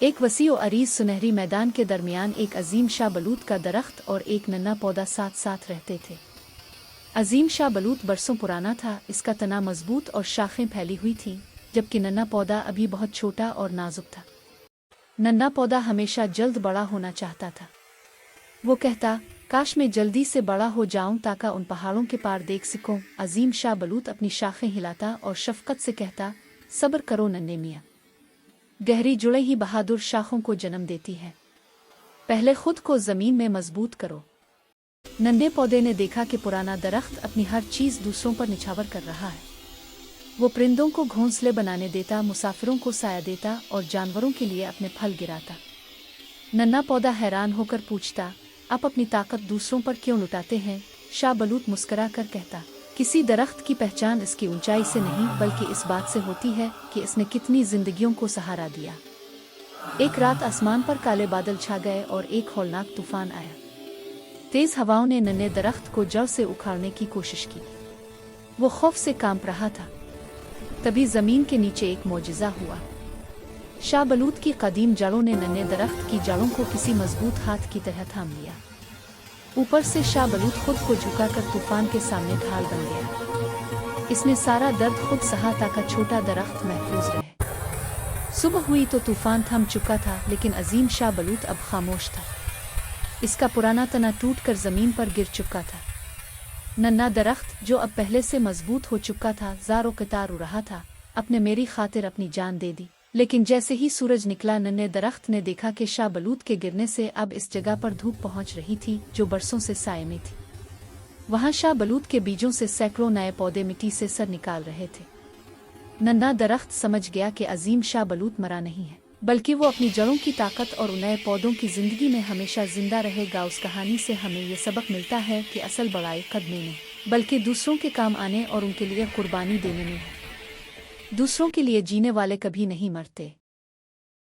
एक वसी और अरीज सुनहरी मैदान के दरमियान एक अजीम शाहबलूत का दरख्त और एक नन्हा पौधा साथ साथ रहते थे। अजीम शाहबलूत बरसों पुराना था, इसका तना मजबूत और शाखें फैली हुई थीं, जबकि नन्हा पौधा अभी बहुत छोटा और नाजुक था। नन्हा पौधा हमेशा जल्द बड़ा होना चाहता था। वो कहता, काश मैं जल्दी से बड़ा हो जाऊं ताकि उन पहाड़ों के पार देख सकूं। अजीम शाहबलूत अपनी शाखें हिलाता और शफकत से कहता, सब्र करो नन्हे मियाँ, गहरी जुड़े ही बहादुर शाखों को जन्म देती है। पहले खुद को जमीन में मजबूत करो। नन्हे पौधे ने देखा कि पुराना दरख्त अपनी हर चीज दूसरों पर निछावर कर रहा है। वो परिंदों को घोंसले बनाने देता, मुसाफिरों को साया देता और जानवरों के लिए अपने फल गिराता। नन्हा पौधा हैरान होकर पूछता, आप अपनी ताकत दूसरों पर क्यों लुटाते हैं? शाहबलूत मुस्करा कर कहता, किसी दरख्त की पहचान इसकी ऊंचाई से नहीं बल्कि इस बात से होती है कि इसने कितनी जिंदगियों को सहारा दिया। एक रात आसमान पर काले बादल छा गए और एक हौलनाक तूफान आया। तेज हवाओं ने नन्हे दरख्त को जड़ से उखाड़ने की कोशिश की। वो खौफ से कांप रहा था। तभी जमीन के नीचे एक मौजिज़ा हुआ। शाहबलूत की कदीम जड़ों ने नन्हे दरख्त की जड़ों को किसी मजबूत हाथ की तरह थाम लिया। ऊपर से शाहबलूत खुद को झुकाकर तूफान के सामने ढाल बन गया। इसने सारा दर्द खुद सहा ताकि छोटा दरख्त महफूज रहे। सुबह हुई तो तूफान थम चुका था, लेकिन अजीम शाहबलूत अब खामोश था। इसका पुराना तना टूटकर जमीन पर गिर चुका था। नन्हा दरख्त जो अब पहले से मजबूत हो चुका था, ज़ारो कतार रो रहा था, अपने मेरी खातिर अपनी जान दे दी। लेकिन जैसे ही सूरज निकला, नन्हे दरख्त ने देखा कि शाहबलूत के गिरने से अब इस जगह पर धूप पहुंच रही थी जो बरसों से साए में थी। वहां शाहबलूत के बीजों से सैकड़ों नए पौधे मिट्टी से सर निकाल रहे थे। नन्हा दरख्त समझ गया कि अजीम शाहबलूत मरा नहीं है, बल्कि वो अपनी जड़ों की ताकत और नए पौधों की जिंदगी में हमेशा जिंदा रहेगा। उस कहानी से हमें ये सबक मिलता है कि असल बड़ाई कद में नहीं बल्कि दूसरों के काम आने और उनके लिए कुर्बानी देने में है। दूसरों के लिए जीने वाले कभी नहीं मरते।